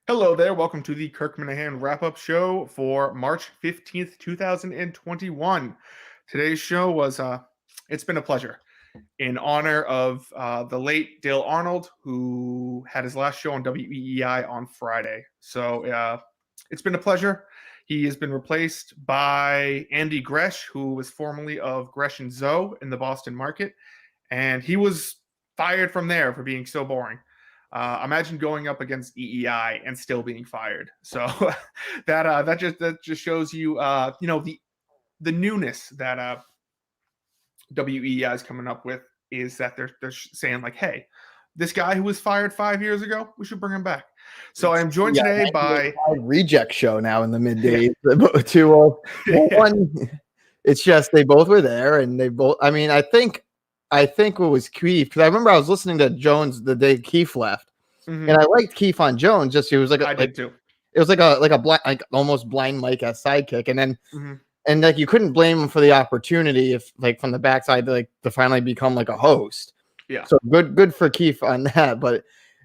Hello there. Welcome to the Kirk Minahan wrap-up show for March 15th, 2021. Today's show was it's been a pleasure in honor of the late Dale Arnold, who had his last show on WEEI on Friday. So it's been a pleasure. He has been replaced by Andy Gresh, who was formerly of Gresh and Zoe in the Boston market, and he was fired from there for being so boring. Imagine going up against EEI and still being fired. So that just shows you the newness that WEEI is coming up with is that they're saying like, hey, this guy who was fired 5 years ago, we should bring him back. So I am joined today by reject show now in the middays. One, it's just they both were there, and they both. I mean, I think what was Keith, because I remember I was listening to Jones the day Keith left, and I liked Keith on Jones. Just he was like I did too. It was like a blind, like almost blind Mike as sidekick, and then and like you couldn't blame him for the opportunity if like from the backside to finally become like a host. Yeah. So good for Keith on that, but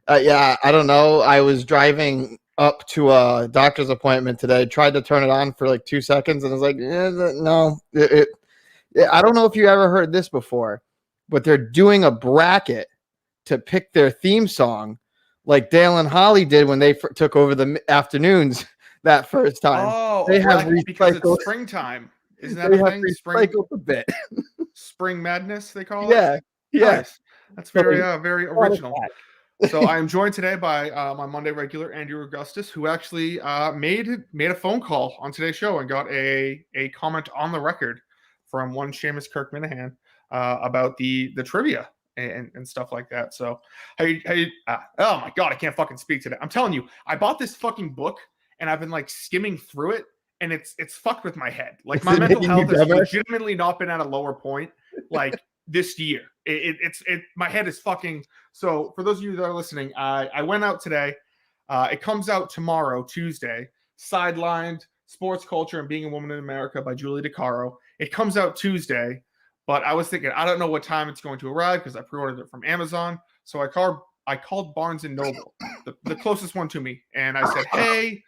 yeah, I don't know. I was driving up to a doctor's appointment today. Tried to turn it on for like 2 seconds, and I was like, no. I don't know if you ever heard this before, but they're doing a bracket to pick their theme song, like Dale and Holly did when they took over the afternoons that first time. Oh, they have because it's springtime. Isn't that a thing? A bit. Spring madness, they call it. Yeah. Nice. That's very original. So I am joined today by my Monday regular, Andrew Augustus, who actually made a phone call on today's show and got a comment on the record from one Seamus Kirk Minahan about the trivia and stuff like that. So, hey, oh my God, I can't fucking speak today. I'm telling you, I bought this fucking book and I've been like skimming through it, and it's fucked with my head. Like my mental health has legitimately not been at a lower point like this year. It's my head is fucking. So for those of you that are listening, I went out today. It comes out tomorrow, Tuesday. Sidelined: Sports Culture and Being a Woman in America by Julie DeCaro. It comes out Tuesday, but I was thinking I don't know what time it's going to arrive because I pre-ordered it from Amazon. So I called Barnes and Noble, the closest one to me, and I said, hey,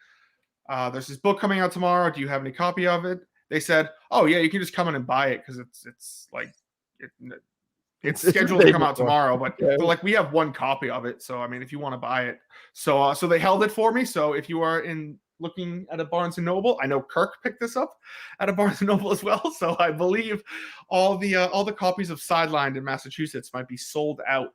there's this book coming out tomorrow. Do you have any copy of it? They said, oh yeah, you can just come in and buy it because it's like it's scheduled to come out tomorrow, but they're like, we have one copy of it. So I mean, if you want to buy it, so they held it for me. So if you are looking at a Barnes and Noble, I know Kirk picked this up at a Barnes and Noble as well. So I believe all the copies of Sidelined in Massachusetts might be sold out.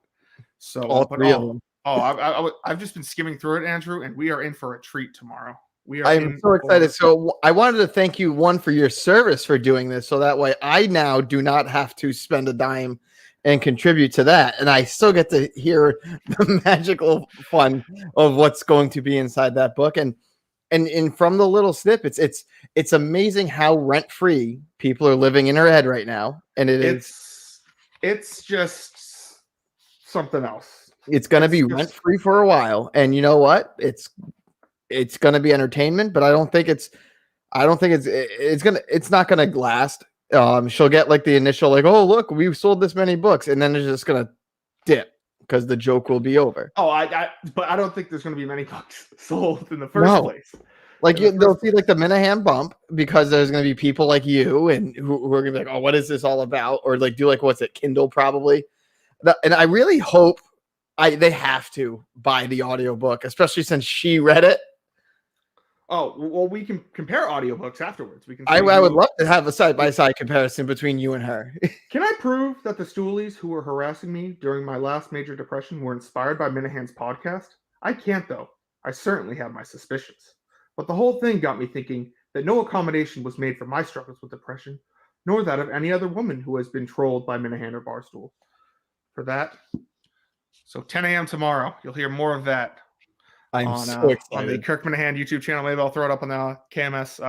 So all three of them. I've just been skimming through it, Andrew, and we are in for a treat tomorrow. I'm so excited. So I wanted to thank you, one, for your service for doing this, so that way I now do not have to spend a dime and contribute to that, and I still get to hear the magical fun of what's going to be inside that book. And from the little snippets, it's amazing how rent-free people are living in her head right now, and it's just something else. It's going to be rent-free for a while, and you know what? It's going to be entertainment, but I don't think it's not going to last. She'll get like the initial, like, oh, look, we've sold this many books. And then it's just going to dip because the joke will be over. Oh, but I don't think there's going to be many books sold in the first place. Like they'll see like the Minahan bump because there's going to be people like you and who are going to be like, oh, what is this all about? Or like do like, what's it? Kindle probably. And I really hope they have to buy the audiobook, especially since she read it. Oh, well, we can compare audiobooks afterwards. We can. I would love to have a side-by-side comparison between you and her. Can I prove that the Stoolies who were harassing me during my last major depression were inspired by Minahan's podcast? I can't, though. I certainly have my suspicions. But the whole thing got me thinking that no accommodation was made for my struggles with depression, nor that of any other woman who has been trolled by Minahan or Barstool. For that, so 10 a.m. tomorrow, you'll hear more of that. I'm so excited. On the Kirk Minahan YouTube channel. Maybe I'll throw it up on the KMS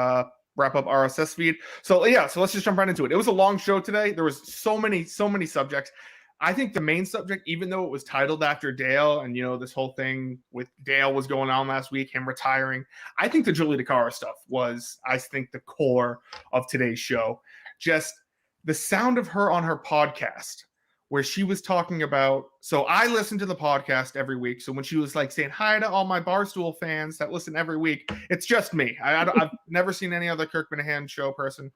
wrap-up RSS feed. So let's just jump right into it. It was a long show today. There was so many subjects. I think the main subject, even though it was titled after Dale, and this whole thing with Dale was going on last week, him retiring, I think the Julie DeCaro stuff was, I think, the core of today's show. Just the sound of her on her podcast where she was talking about. So I listen to the podcast every week. So when she was like saying hi to all my Barstool fans that listen every week, it's just me. I've never seen any other Kirk Minahan show person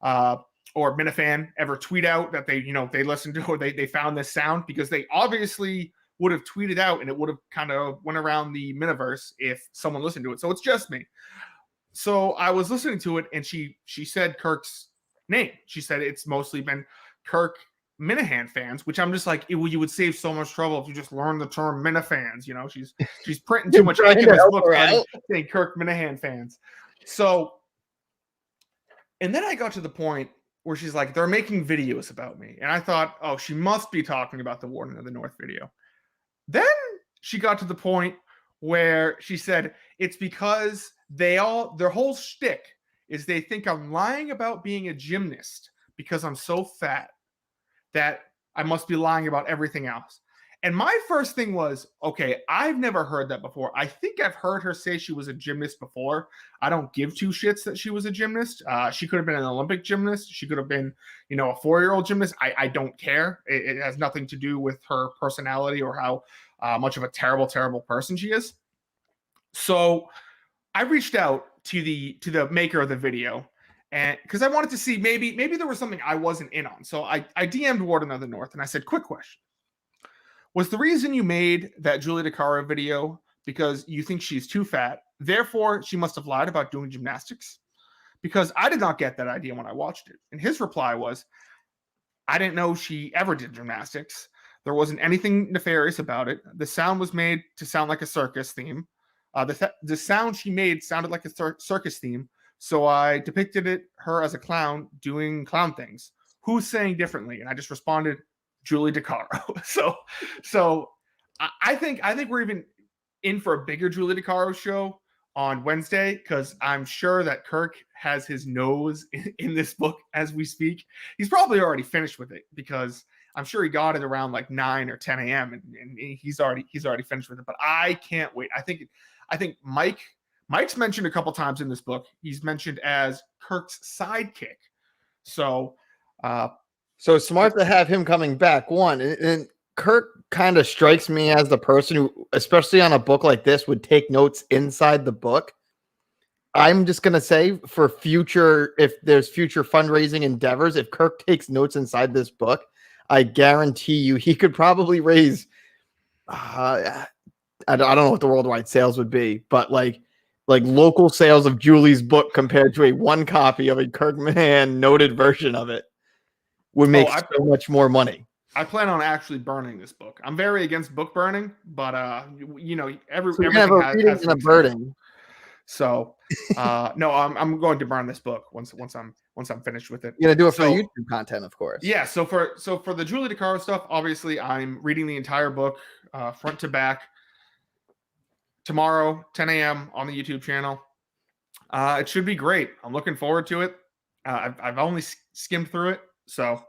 or Minifan ever tweet out that they listened to or they found this sound, because they obviously would have tweeted out and it would have kind of went around the Miniverse if someone listened to it. So it's just me. So I was listening to it, and she said Kirk's name. She said it's mostly been Kirk Minahan fans, which I'm just like, you would save so much trouble if you just learn the term Minifans. She's printing too much ink in this book saying Kirk Minahan fans. So, and then I got to the point where she's like, they're making videos about me. And I thought, oh, she must be talking about the Warden of the North video. Then she got to the point where she said, it's because their whole shtick is they think I'm lying about being a gymnast because I'm so fat that I must be lying about everything else. And my first thing was, okay, I've never heard that before. I think I've heard her say she was a gymnast before. I don't give two shits that she was a gymnast. She could have been an Olympic gymnast. She could have been, a 4-year-old gymnast. I don't care. It has nothing to do with her personality or how much of a terrible, terrible person she is. So I reached out to the maker of the video, and because I wanted to see maybe there was something I wasn't in on. So I DM'd Warden of the North and I said, quick question. Was the reason you made that Julie DeCaro video because you think she's too fat, therefore she must have lied about doing gymnastics? Because I did not get that idea when I watched it. And his reply was, I didn't know she ever did gymnastics. There wasn't anything nefarious about it. The sound was made to sound like a circus theme. The sound she made sounded like a circus theme, so I depicted her as a clown doing clown things. Who's saying differently? And I just responded, Julie DeCaro. so I think we're even in for a bigger Julie DeCaro show on Wednesday, because I'm sure that Kirk has his nose in this book as we speak. He's probably already finished with it, because I'm sure he got it around like 9 or 10 a.m. and he's already finished with it. But I can't wait. I think Mike's mentioned a couple times in this book. He's mentioned as Kirk's sidekick. So smart to have him coming back. One, and Kirk kind of strikes me as the person who, especially on a book like this, would take notes inside the book. I'm just going to say, for future, if there's future fundraising endeavors, if Kirk takes notes inside this book, I guarantee you he could probably raise, I don't know what the worldwide sales would be, but like local sales of Julie's book compared to a one copy of a Kirk Minahan noted version of it would make so much more money. I plan on actually burning this book. I'm very against book burning, but everything has a burning. So no, I'm going to burn this book once I'm finished with it. You're gonna do it for the YouTube content, of course. Yeah. So for the Julie DeCaro stuff, obviously I'm reading the entire book front to back tomorrow, 10 a.m. on the YouTube channel. It should be great. I'm looking forward to it. I've only skimmed through it, so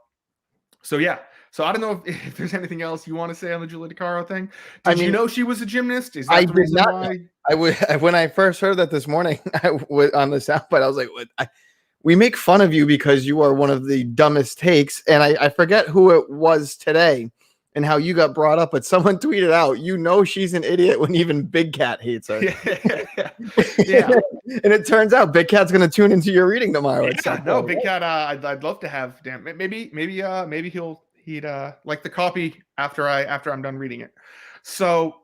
yeah. So I don't know if there's anything else you want to say on the Julie DeCaro thing. Did you know she was a gymnast? Is that I the reason did not why? When I first heard that this morning on the soundbite, I was like, we make fun of you because you are one of the dumbest takes. And I forget who it was today and how you got brought up, but someone tweeted out, she's an idiot when even Big Cat hates her. Yeah. And it turns out Big Cat's going to tune into your reading tomorrow. No, Big Cat, I'd love to have, maybe he'd like the copy after I'm done reading it. So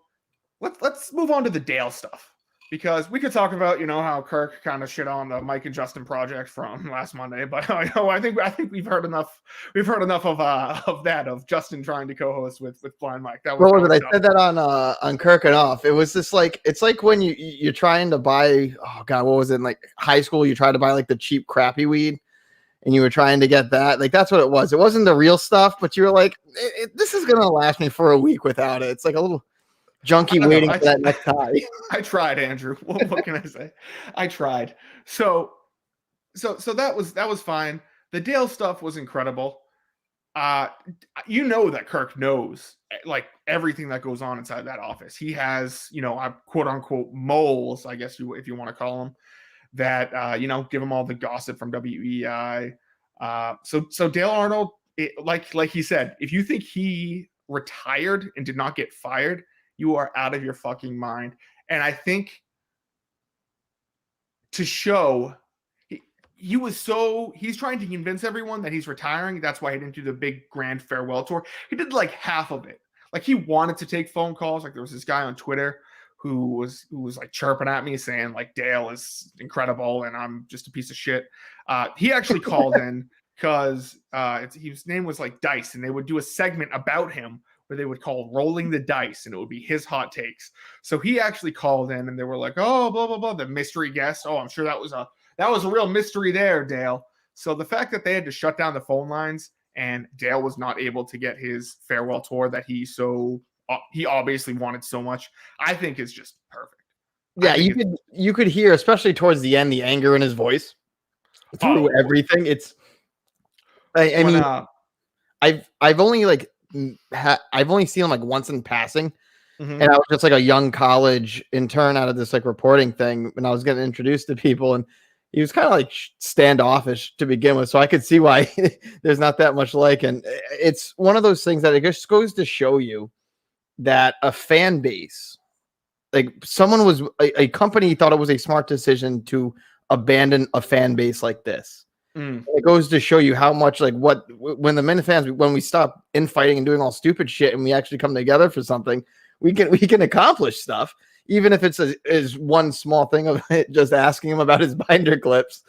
let's move on to the Dale stuff, because we could talk about how Kirk kind of shit on the Mike and Justin project from last Monday, but I think we've heard enough of Justin trying to co-host with Blind Mike. That was I said that on Kirk and Off. It was just like, it's like when you're trying to buy, oh god, what was it, in like high school? You try to buy like the cheap crappy weed, and you were trying to get that. Like, that's what it was. It wasn't the real stuff, but you were like, this is gonna last me for a week without it. It's like a little junkie waiting for that next tie. I tried, Andrew. What can I say? I tried. So that was fine. The Dale stuff was incredible. That Kirk knows like everything that goes on inside that office. He has, quote unquote moles, I guess if you want to call them, that give him all the gossip from WEI. So Dale Arnold like he said, if you think he retired and did not get fired, you are out of your fucking mind. And I think to show he's trying to convince everyone that he's retiring. That's why he didn't do the big grand farewell tour. He did like half of it. Like he wanted to take phone calls. Like there was this guy on Twitter who was like chirping at me saying like Dale is incredible and I'm just a piece of shit. He actually called in because his name was like Dice, and they would do a segment about him where they would call Rolling the Dice, and it would be his hot takes. So he actually called in, and they were like, oh, blah, blah, blah, the mystery guest. Oh, I'm sure that was a real mystery there, Dale. So the fact that they had to shut down the phone lines and Dale was not able to get his farewell tour that he obviously wanted so much, I think is just perfect. Yeah, you could hear, especially towards the end, the anger in his voice through everything. It's I mean, I've only seen him like once in passing. Mm-hmm. And I was just like a young college intern out of this like reporting thing when I was getting introduced to people, and he was kind of like standoffish to begin with. So I could see why there's not that much like, and it's one of those things that it just goes to show you that a fan base, like a company thought it was a smart decision to abandon a fan base like this. It goes to show you how much like when the Minifans, when we stop infighting and doing all stupid shit and we actually come together for something, we can accomplish stuff, even if it's is one small thing of it, just asking him about his binder clips,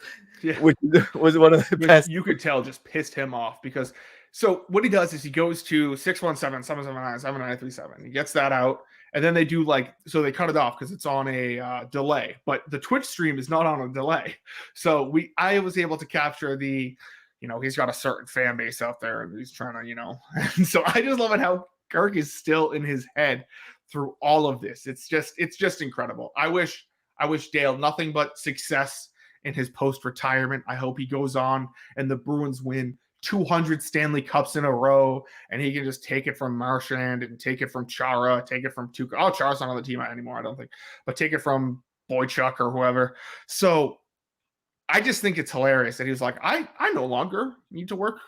which was one of the best. You could tell just pissed him off because so what he does is he goes to 617-779-7937. He gets that out, and then they do so they cut it off because it's on a delay. But the Twitch stream is not on a delay, so I was able to capture the, he's got a certain fan base out there, and he's trying to, and so I just love it how Kirk is still in his head through all of this. It's just incredible. I wish Dale nothing but success in his post-retirement. I hope he goes on and the Bruins win 200 Stanley Cups in a row, and he can just take it from Marchand and take it from Chara, take it from Tuukka. Oh, Chara's not on the team anymore, I don't think, but take it from Boychuk or whoever. So I just think it's hilarious that he was like, I no longer need to work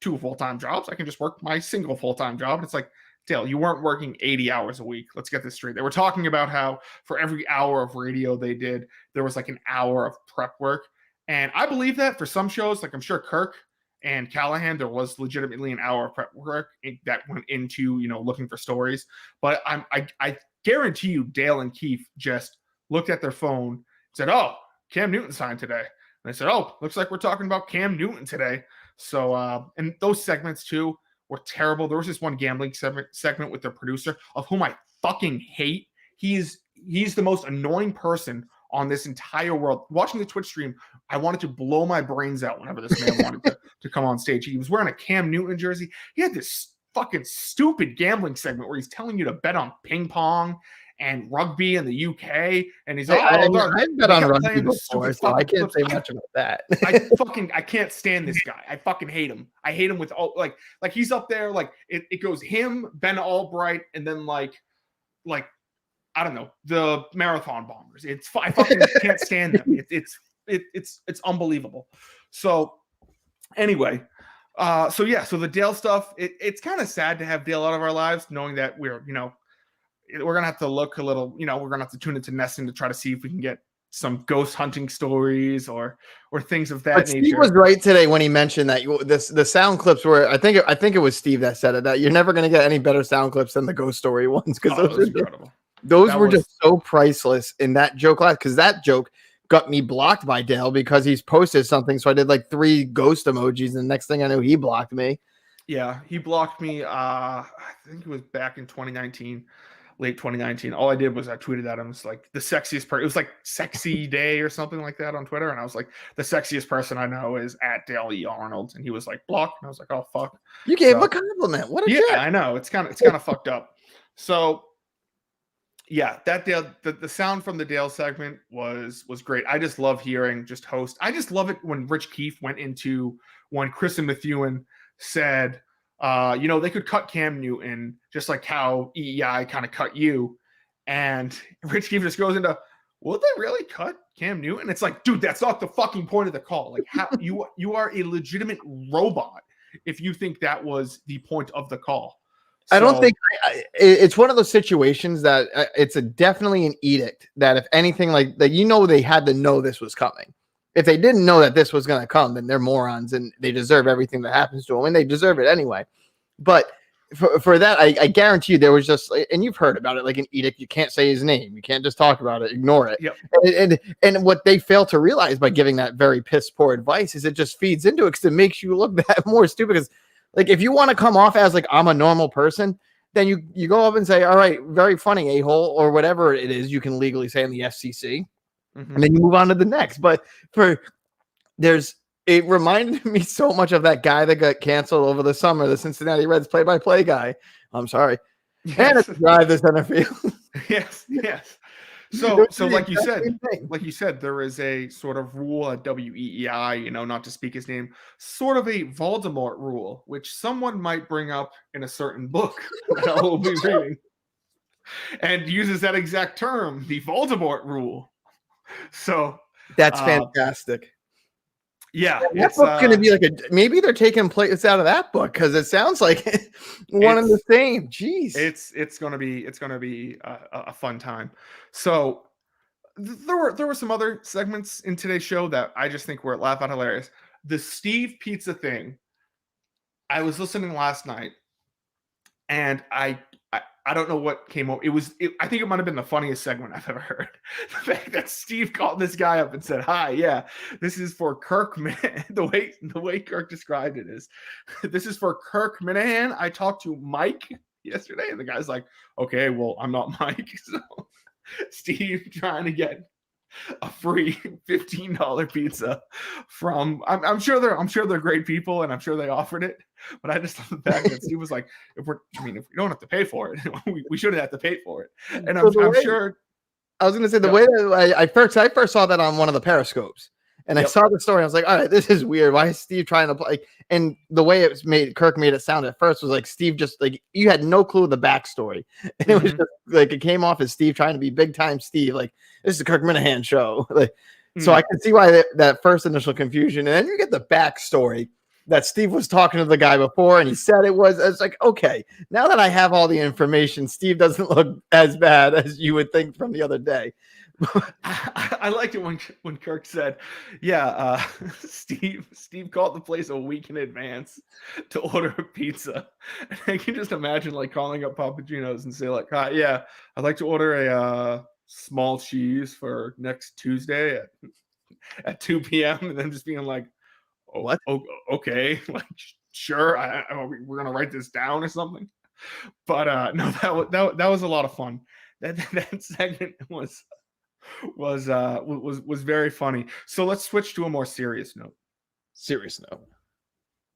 2 full-time jobs. I can just work my single full-time job. And it's like, Dale, you weren't working 80 hours a week. Let's get this straight. They were talking about how for every hour of radio they did, there was like an hour of prep work. And I believe that for some shows, like I'm sure Kirk and Callahan, there was legitimately an hour of prep work that went into, looking for stories. But I guarantee you Dale and Keith just looked at their phone and said, oh, Cam Newton signed today. And they said, oh, looks like we're talking about Cam Newton today. So, and those segments too were terrible. There was this one gambling segment with the producer, of whom I fucking hate. He's the most annoying person on this entire world. Watching the Twitch stream, I wanted to blow my brains out whenever this man wanted to come on stage. He was wearing a Cam Newton jersey. He had this fucking stupid gambling segment where he's telling you to bet on ping pong and rugby in the UK, and he's like, I've bet on rugby before, so I can't say much about that. I can't stand this guy. I fucking hate him. I hate him with all like he's up there, like it goes him, Ben Albright, and then like I don't know, the marathon bombers. I fucking can't stand them. It's unbelievable. So anyway, so the Dale stuff, it's kind of sad to have Dale out of our lives, knowing that we're going to have to look a little, we're going to have to tune into nesting to try to see if we can get some ghost hunting stories or things of that nature. Steve was right today when he mentioned that the sound clips were, I think it was Steve that said it, that you're never going to get any better sound clips than the ghost story ones. Because those were incredible. Those were just so priceless in that joke class. Because that joke got me blocked by Dale because he's posted something. So I did like 3 ghost emojis. And the next thing I knew, he blocked me. Yeah, he blocked me. I think it was back in 2019. Late 2019. All I did was I tweeted at him. It's like the sexiest person. It was like Sexy Day or something like that on Twitter. And I was like, the sexiest person I know is at Dale E. Arnold. And he was like, block. And I was like, oh, fuck. You gave him a compliment. What a jet. I know. It's kind of fucked up. So yeah, that Dale, the sound from the Dale segment was great. I just love hearing just host. I just love it when Rich Keefe went into when Chris and Methuen said, they could cut Cam Newton just like how EEI kind of cut you. And Rich Keefe just goes into, will they really cut Cam Newton? It's like, dude, that's not the fucking point of the call. Like, how you are a legitimate robot. if you think that was the point of the call. I don't think it's one of those situations that it's definitely an edict that if anything like that, they had to know this was coming. If they didn't know that this was going to come, then they're morons and they deserve everything that happens to them, and they deserve it anyway. But for that, I guarantee you there was just, and you've heard about it, like an edict. You can't say his name. You can't just talk about it. Ignore it. Yep. And what they fail to realize by giving that very piss poor advice is it just feeds into it because it makes you look that more stupid. Because like if you want to come off as like I'm a normal person, then you go up and say, all right, very funny, a-hole, or whatever it is you can legally say in the FCC, and then you move on to the next. But it reminded me so much of that guy that got canceled over the summer, the Cincinnati Reds play-by-play guy. I'm sorry. Yes. And it's drive the center field. Yes. So like you said, there is a sort of rule at WEEI, not to speak his name, sort of a Voldemort rule, which someone might bring up in a certain book that I will be reading, and uses that exact term, the Voldemort rule. So that's fantastic. Yeah, that book's going to be like maybe they're taking plays out of that book because it sounds like one and the same. Jeez, it's going to be a fun time. So there were some other segments in today's show that I just think were laugh out hilarious. The Steve Pizza thing. I was listening last night, and I don't know what came up. I think it might have been the funniest segment I've ever heard. The fact that Steve called this guy up and said, "Hi, yeah, this is for Kirk." The way Kirk described it is, "This is for Kirk Minahan. I talked to Mike yesterday," and the guy's like, "Okay, well, I'm not Mike." So Steve trying to get a free $15 pizza from. I'm sure they're great people, and I'm sure they offered it. But I just love the fact that Steve was like, if we don't have to pay for it, we shouldn't have to pay for it. And I'm sure. I was going to say the way that I first saw that on one of the Periscopes, and I saw the story. I was like, all right, this is weird. Why is Steve trying to play? And the way it was Kirk made it sound at first was like Steve just like you had no clue the backstory, and it was just like it came off as Steve trying to be big time Steve. Like this is the Kirk Minahan show. Like, so I can see why that first initial confusion, and then you get the backstory. That Steve was talking to the guy before and he said it's like, okay, now that I have all the information, Steve doesn't look as bad as you would think from the other day. I liked it when Kirk said, yeah, Steve called the place a week in advance to order a pizza. And I can just imagine like calling up Papa Gino's and say like, hi, yeah, I'd like to order a small cheese for next Tuesday at 2 p.m. And then just being like, what? Oh, okay, like sure. We're gonna write this down or something. But no, that was a lot of fun. That segment was very funny. So let's switch to a more serious note.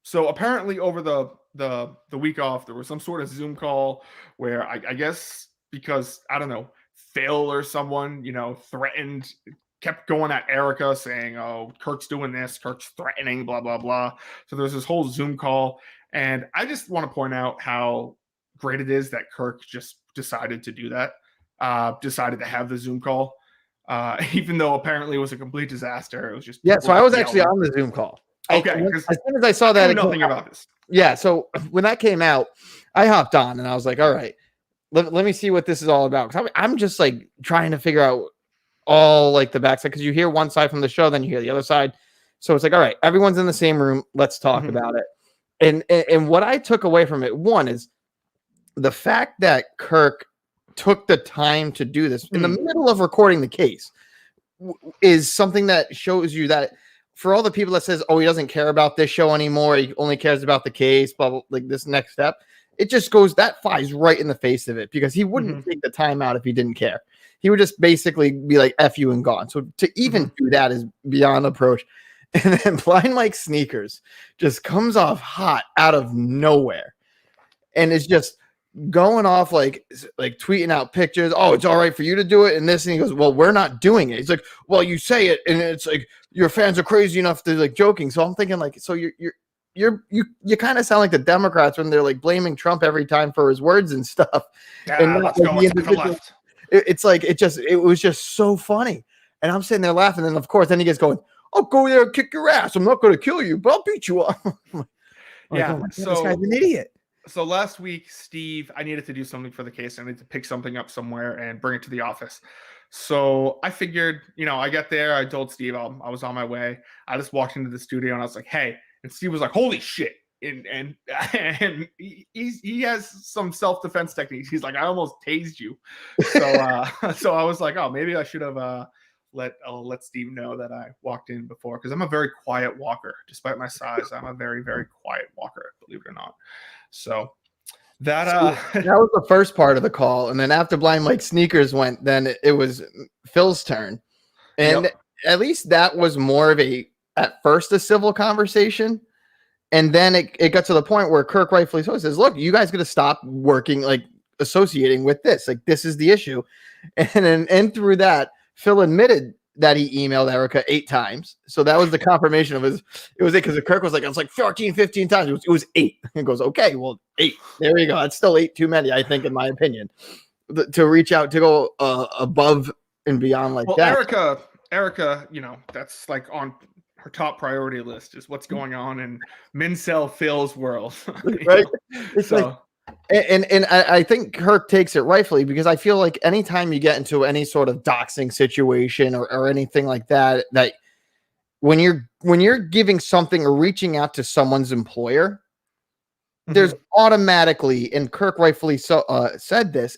So apparently over the week off, there was some sort of Zoom call where I guess because I don't know, Phil or someone threatened. Kept going at Erica saying, oh, Kirk's doing this, Kirk's threatening, blah, blah, blah. So there's this whole Zoom call. And I just want to point out how great it is that Kirk just decided to do that, decided to have the Zoom call, even though apparently it was a complete disaster. It was just. Yeah, so I was actually on the Zoom call. Okay. As soon as I saw that. I knew nothing about this. Yeah, so when that came out, I hopped on and I was like, all right, let me see what this is all about. Because I'm just like trying to figure out all like the backside because you hear one side from the show, then you hear the other side. So it's like, all right, everyone's in the same room. Let's talk about it. And what I took away from it, one is the fact that Kirk took the time to do this in the middle of recording the case is something that shows you that for all the people that says, oh, he doesn't care about this show anymore. He only cares about the case, blah, blah, like this next step. It just goes, that flies right in the face of it because he wouldn't take the time out if he didn't care. He would just basically be like, F you and gone. So to even do that is beyond approach. And then Blind Mike Sneakers just comes off hot out of nowhere. And it's just going off like tweeting out pictures. Oh, it's all right for you to do it. And this, and he goes, well, we're not doing it. He's like, well, you say it. And it's like, your fans are crazy enough to like joking. So I'm thinking like, so you kind of sound like the Democrats when they're like blaming Trump every time for his words and stuff. Yeah, and let's go to the left. It's like it was just so funny, and I'm sitting there laughing. And of course, then he gets going, "I'll go there and kick your ass. I'm not going to kill you, but I'll beat you up." I'm like, oh my God, this guy's an idiot. So last week, Steve, I needed to do something for the case. I needed to pick something up somewhere and bring it to the office. So I figured, I get there. I told Steve I was on my way. I just walked into the studio and I was like, hey. And Steve was like, holy shit. And he has some self-defense techniques. He's like, I almost tased you. So I was like, oh, maybe I should have let Steve know that I walked in before, because I'm a very quiet walker. Despite my size, I'm a very, very quiet walker, believe it or not. So that was the first part of the call, and then after Blind Mike Sneakers went, then it was Phil's turn, and at least that was more of at first a civil conversation, and then it got to the point where Kirk rightfully so says, "Look, you guys got to stop working associating with this. This is the issue," and through that, Phil admitted that he emailed Erica 8 times. So that was the confirmation of it was 8, because Kirk was like, it was like 14, 15 times. It was 8. He goes, okay, well, 8. There you go. That's still 8 too many, I think, in my opinion, to reach out, to go above and beyond like that. Erica, that's like on her top priority list is what's going on in Mincel Phil's world. Right? It's like, and I think Kirk takes it rightfully, because I feel like anytime you get into any sort of doxing situation or anything like that when you're giving something or reaching out to someone's employer, there's automatically, and Kirk rightfully said this,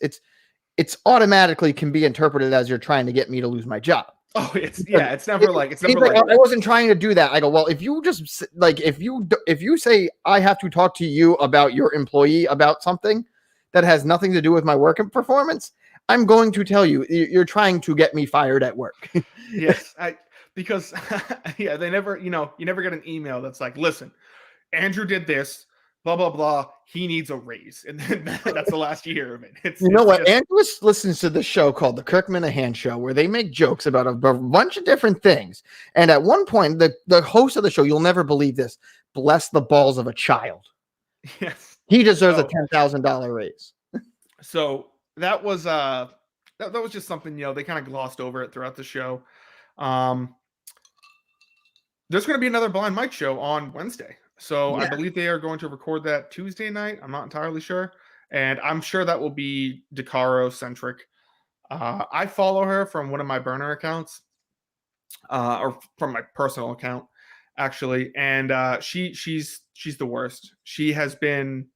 it's automatically can be interpreted as you're trying to get me to lose my job. Oh, it's never like I wasn't trying to do that. I go, well, if you just if you say I have to talk to you about your employee about something that has nothing to do with my work and performance, I'm going to tell you you're trying to get me fired at work. Yes, because they never, you never get an email that's like, listen, Andrew did this, blah blah blah, he needs a raise, and then that's the last year of it. Andrew listens to this show called the Kirk Minahan Show, where they make jokes about a bunch of different things, and at one point the host of the show, you'll never believe this, bless the balls of a child. Yes, he deserves a $10,000 raise. So that was that was just something, they kind of glossed over it throughout the show. There's going to be another Blind Mike show on Wednesday. So I believe they are going to record that Tuesday night. I'm not entirely sure. And I'm sure that will be DeCaro centric. I follow her from one of my burner accounts, or from my personal account, actually. And she's the worst. She has been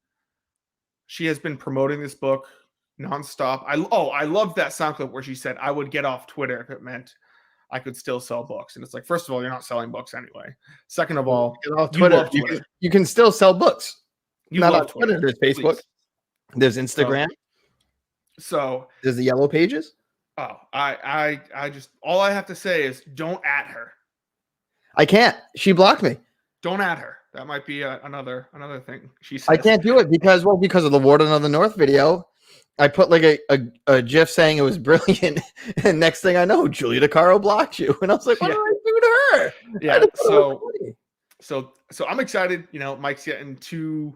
promoting this book nonstop. I love that sound clip where she said, I would get off Twitter if it meant I could still sell books. And it's like, first of all, you're not selling books anyway. Second of all, Twitter. You can still sell books. You not on Twitter. There's Facebook. Please. There's Instagram. So there's the yellow pages. Oh, I just, all I have to say is don't at her. I can't. She blocked me. Don't at her. That might be another thing. She says. I can't do it because of the Warden of the North video. I put like a GIF saying it was brilliant, and next thing I know, Julia DeCaro blocked you, and I was like, "What do I do to her?" Yeah. So I'm excited. Mike's getting two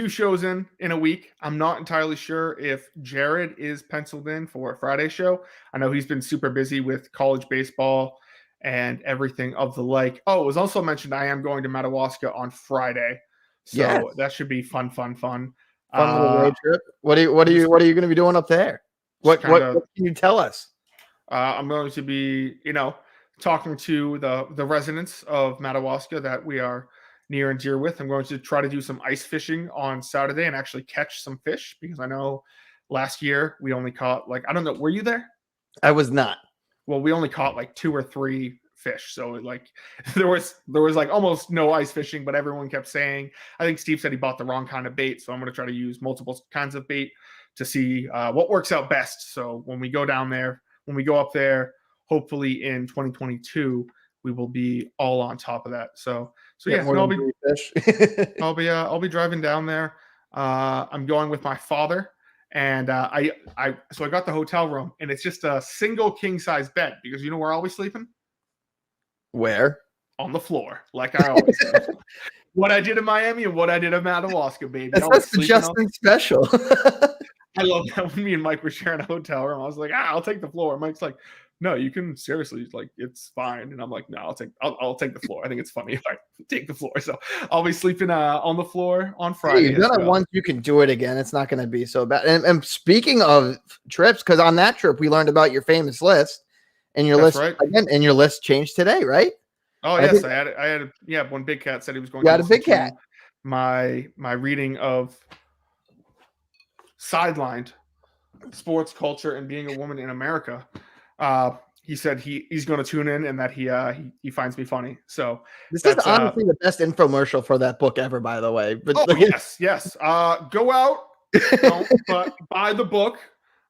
shows in a week. I'm not entirely sure if Jared is penciled in for a Friday show. I know he's been super busy with college baseball and everything of the like. Oh, it was also mentioned I am going to Madawaska on Friday, so that should be fun. Fun little road trip. What are you going to be doing up there? What can you tell us? I'm going to be, talking to the residents of Madawaska that we are near and dear with. I'm going to try to do some ice fishing on Saturday and actually catch some fish, because I know last year we only caught I don't know, were you there? I was not. Well, we only caught 2 or 3 fish. So there was almost no ice fishing, but everyone kept saying, I think Steve said he bought the wrong kind of bait. So I'm going to try to use multiple kinds of bait to see what works out best. So when we go up there, hopefully in 2022, we will be all on top of that. So I'll be driving down there. I'm going with my father. And I got the hotel room, and it's just a single king size bed, because you know where I'll be sleeping? Where? On the floor, like I always do. What I did in Miami and what I did in Madawaska, baby. That's the Justin special. I love that when me and Mike were sharing a hotel room. I was like, I'll take the floor. Mike's like, no, you can seriously, like, it's fine. And I'm like, no, I'll take the floor. I think it's funny if I take the floor. So I'll be sleeping on the floor on Hey, Friday. you've done it once, you can do it again. It's not going to be so bad. And speaking of trips, because on that trip we learned about your famous list, and your That's list right. again, and your list changed today, right? Oh yes, I had yeah. When Big Cat said he was going to listen to my reading of Sidelined: Sports Culture and Being a Woman in America. He said he's going to tune in and that he finds me funny. So this is honestly the best infomercial for that book ever, by the way. But yes. Go out, but buy the book.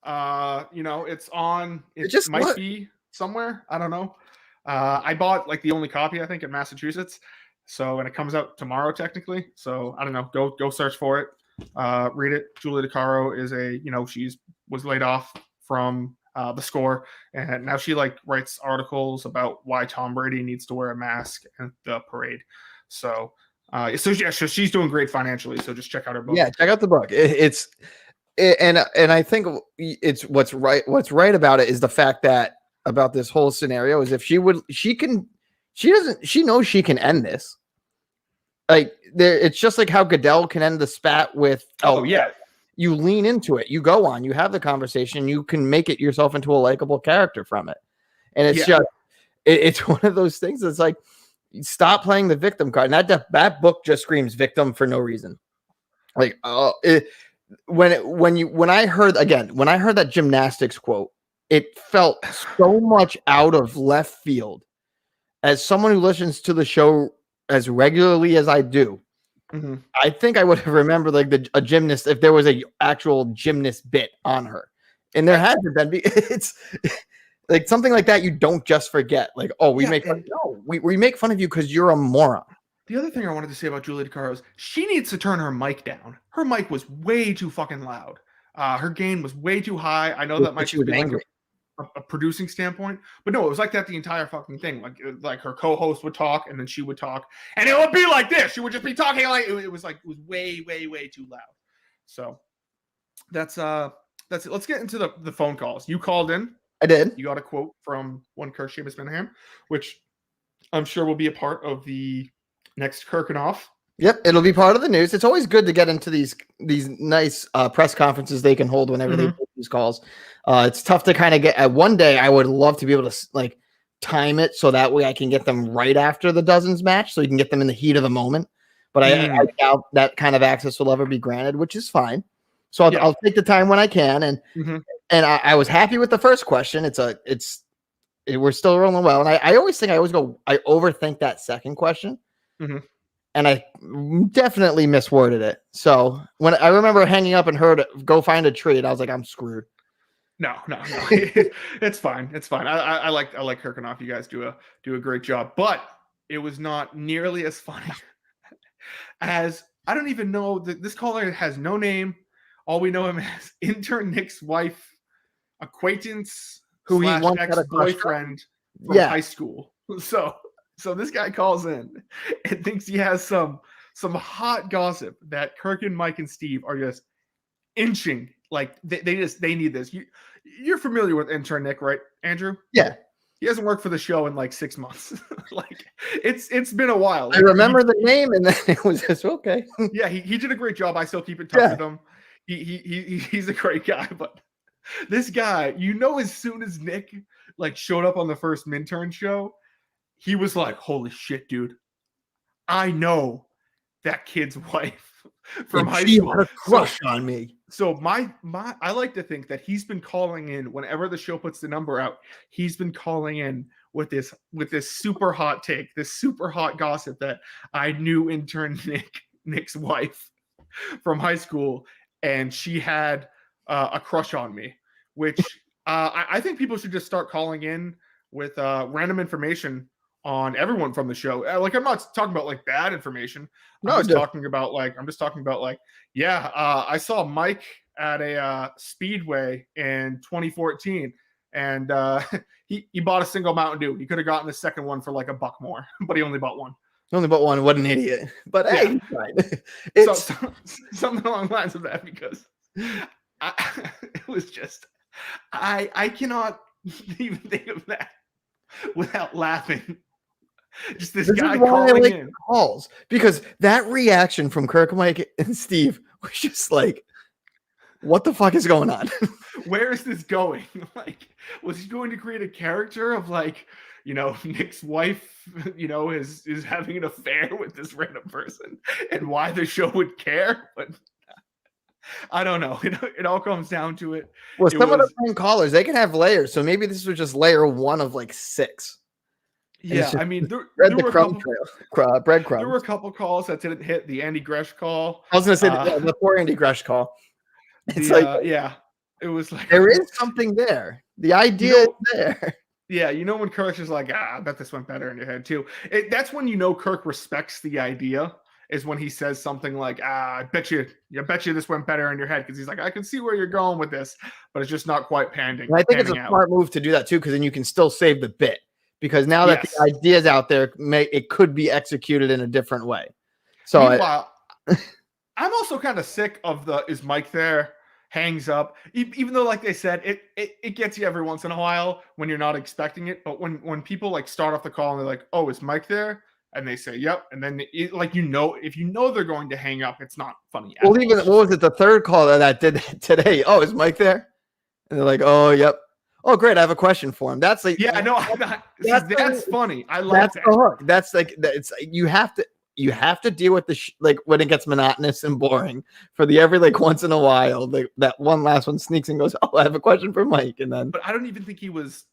It's on. It just might be somewhere. I don't know. I bought like the only copy I think in Massachusetts. So and it comes out tomorrow technically. So I don't know. Go search for it. Read it. Julie DeCaro is she was laid off from the Score, and now she like writes articles about why Tom Brady needs to wear a mask at the parade. So she's doing great financially. So just check out her book. Yeah, check out the book. And I think it's what's right about it is the fact that about this whole scenario is if she knows she can end this. Like it's just like how Goodell can end the spat with. Oh yeah. You lean into it, you go on, you have the conversation, you can make it yourself into a likable character from it. And it's it's one of those things that's like, stop playing the victim card. And that book just screams victim for no reason. Like, when I heard that gymnastics quote, it felt so much out of left field. As someone who listens to the show as regularly as I do, mm-hmm. I think I would have remembered like a gymnast if there was a actual gymnast bit on her, and there hasn't been. It's like something like that you don't just forget. Like, oh, we make fun of you because you're a moron. The other thing I wanted to say about Julie DeCaro is she needs to turn her mic down. Her mic was way too fucking loud. Her gain was way too high. I know that might just be angry. Like a producing standpoint, but no, it was like that the entire fucking thing. Like her co-host would talk and then she would talk, and it would be like this. She would just be talking like it was way too loud. So that's it. Let's get into the phone calls. You called in. I did. You got a quote from one Kirk Seamus Minahan, which I'm sure will be a part of the next Kirkenoff. Yep, it'll be part of the news. It's always good to get into these nice press conferences they can hold whenever they take these calls. It's tough to kind of get at one day. I would love to be able to like time it so that way I can get them right after the dozens match, so you can get them in the heat of the moment. But I doubt that kind of access will ever be granted, which is fine. So I'll take the time when I can. And I was happy with the first question. We're still rolling well. And I always overthink that second question. Mm-hmm. And I definitely misworded it. So when I remember hanging up and heard go find a tree, and I was like, I'm screwed. No. It's fine. It's fine. I like Kirkenoff. You guys do a great job, but it was not nearly as funny as I don't even know that this caller has no name. All we know him as intern Nick's wife, acquaintance, who he once had a boyfriend from high school. So this guy calls in and thinks he has some hot gossip that Kirk and Mike and Steve are just inching. Like they need this. You're familiar with intern Nick, right, Andrew? Yeah. He hasn't worked for the show in like 6 months. Like it's been a while. I remember the name, and then it was just okay. Yeah, he did a great job. I still keep in touch with him. He's a great guy, but this guy, as soon as Nick like showed up on the first Minturn show, he was like, holy shit, dude. I know that kid's wife from high school. Had a crush on me. So I like to think that he's been calling in whenever the show puts the number out. He's been calling in with this super hot take, this super hot gossip that I knew intern Nick's wife from high school, and she had a crush on me, which I think people should just start calling in with random information on everyone from the show. Like, I'm not talking about like bad information. I'm just talking about like, I saw Mike at a Speedway in 2014, and he bought a single Mountain Dew. He could have gotten the second one for like $1 more, but he only bought one. What an idiot. But hey, it's something along the lines of that, because it was just I cannot even think of that without laughing. Just this This guy is why I calling like in. calls, because that reaction from Kirk, Mike, and Steve was just like, what the fuck is going on? Where is this going? Like, was he going to create a character of like, Nick's wife, is having an affair with this random person, and why the show would care? But I don't know. It all comes down to it. Well, It some of the was, phone callers, they can have layers, so maybe this was just layer 1 of like 6. And it's yeah. just I mean, there were a crumb couple. trail, breadcrumbs. There were a couple calls that didn't hit. The Andy Gresh call. I was gonna say the poor Andy Gresh call. It's like Yeah, it was like there is something there. The idea is there. Yeah, when Kirk is like, I bet this went better in your head too. That's when Kirk respects the idea. Is when he says something like, I bet you this went better in your head, because he's like, I can see where you're going with this, but it's just not quite panning. And I think it's a out. smart move to do that too, because then you can still save the bit. Because now that the idea's out there, it could be executed in a different way. So meanwhile, I'm also kind of sick of the "is Mike there?" hangs up, even though, like they said, it gets you every once in a while when you're not expecting it. But when people like start off the call and they're like, "Oh, is Mike there?" and they say, "Yep," and then if they're going to hang up, it's not funny. Well, even what was it? The third call that did today. Oh, is Mike there? And they're like, "Oh, yep." Oh, great! I have a question for him. That's like, yeah, no, that's funny. I like that. The hook. That's like, it's you have to deal with the like when it gets monotonous and boring for the every like once in a while. That one last one sneaks and goes, "Oh, I have a question for Mike," and then. But I don't even think he was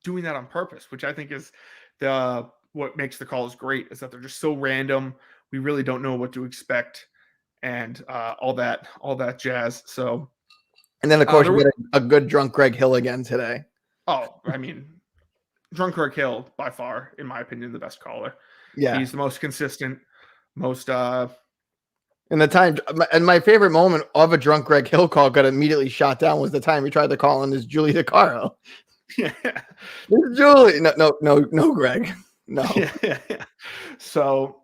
doing that on purpose, which I think is what makes the calls great, is that they're just so random. We really don't know what to expect, and all that jazz. So. And then, of course, we get a good drunk Greg Hill again today. Oh, I mean, drunk Greg Hill, by far, in my opinion, the best caller. Yeah. He's the most consistent, most... And my favorite moment of a drunk Greg Hill call got immediately shot down was the time he tried to call in as Julie DeCaro. Yeah. Julie. No, Greg. No. Yeah. So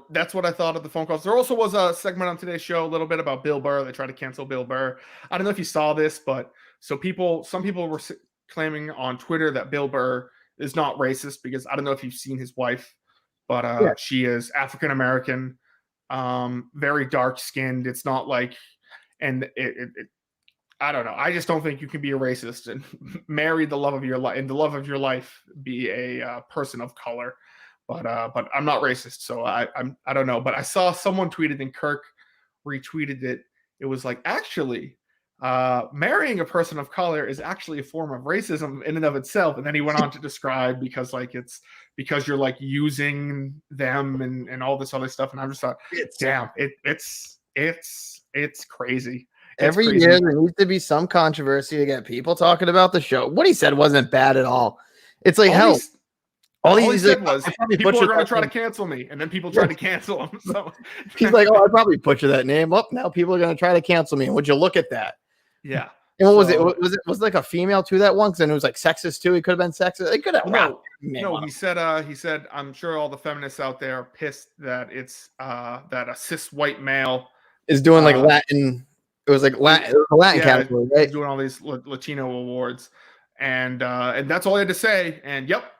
that's what I thought of the phone calls. There also was a segment on today's show a little bit about Bill Burr. They tried to cancel Bill Burr. I don't know if you saw this, but some people were claiming on Twitter that Bill Burr is not racist, because I don't know if you've seen his wife, but she is African American, very dark skinned. It's not like, and I don't know. I just don't think you can be a racist and marry the love of your life, and the love of your life be a person of color. But I'm not racist, so I don't know. But I saw someone tweeted, and Kirk retweeted it. It was like, actually, marrying a person of color is actually a form of racism in and of itself. And then he went on to describe, because you're like using them and all this other stuff. And I just thought, damn, it's crazy. Every year there needs to be some controversy to get people talking about the show. What he said wasn't bad at all. It's like, hell. All he said was, people are going to try to cancel me, and then people tried to cancel him. So he's like, "Oh, I probably butchered that name up. Now people are going to try to cancel me." And would you look at that? Yeah. And what was it? Was it like a female to that one? Because then it was like sexist too. He could have been sexist. It could have. No. He said, I'm sure all the feminists out there are pissed that it's that a cis white male is doing like Latin. It was like Latin. It was a Latin category, right? He's doing all these Latino awards, and that's all he had to say. And yep.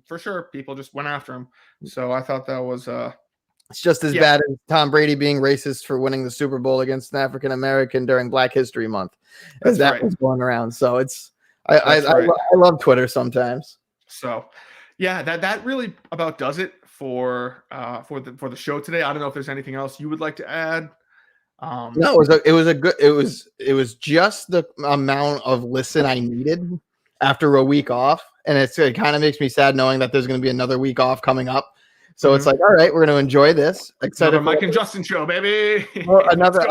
For sure, people just went after him. So I thought that was it's just as bad as Tom Brady being racist for winning the Super Bowl against an African American during Black History Month, as that was going around. So it's I love Twitter sometimes. So yeah, that really about does it for the show today. I don't know if there's anything else you would like to add. No, it was just the amount of listen I needed after a week off. And it kind of makes me sad knowing that there's going to be another week off coming up. So it's like, all right, we're going to enjoy this. Excited for Mike and Justin show, baby. Well, another.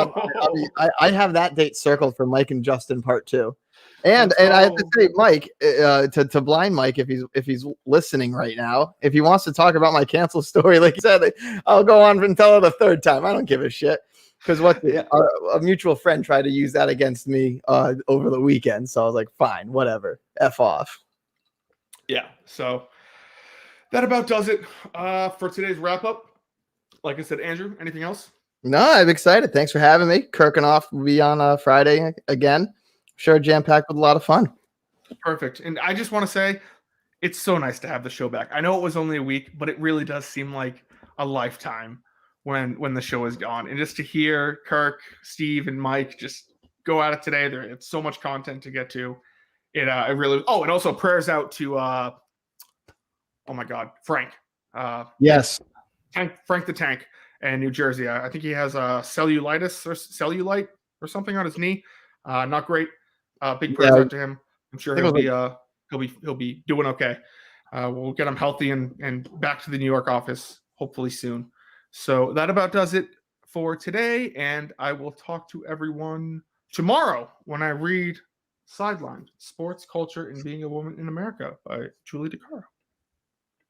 I have that date circled for Mike and Justin part 2. And I have to say, Mike, to blind Mike, if he's listening right now, if he wants to talk about my cancel story, like you said, I'll go on and tell it a third time. I don't give a shit. Because a mutual friend tried to use that against me over the weekend. So I was like, fine, whatever. F off. Yeah, so that about does it for today's wrap up. Like I said, Andrew, anything else? No, I'm excited. Thanks for having me. Kirk and Off will be on Friday again. Sure, jam packed with a lot of fun. Perfect. And I just want to say, it's so nice to have the show back. I know it was only a week, but it really does seem like a lifetime when the show is gone. And just to hear Kirk, Steve, and Mike just go at it today, it's so much content to get to. It really. Oh, and also prayers out to oh my God, Frank. Yes. Frank the Tank in New Jersey. I think he has cellulitis or cellulite or something on his knee. Not great. Big prayers out to him. I'm sure he'll be doing okay. We'll get him healthy and back to the New York office hopefully soon. So that about does it for today, and I will talk to everyone tomorrow when I read Sidelined: Sports, Culture, and Being a Woman in America by Julie DeCaro.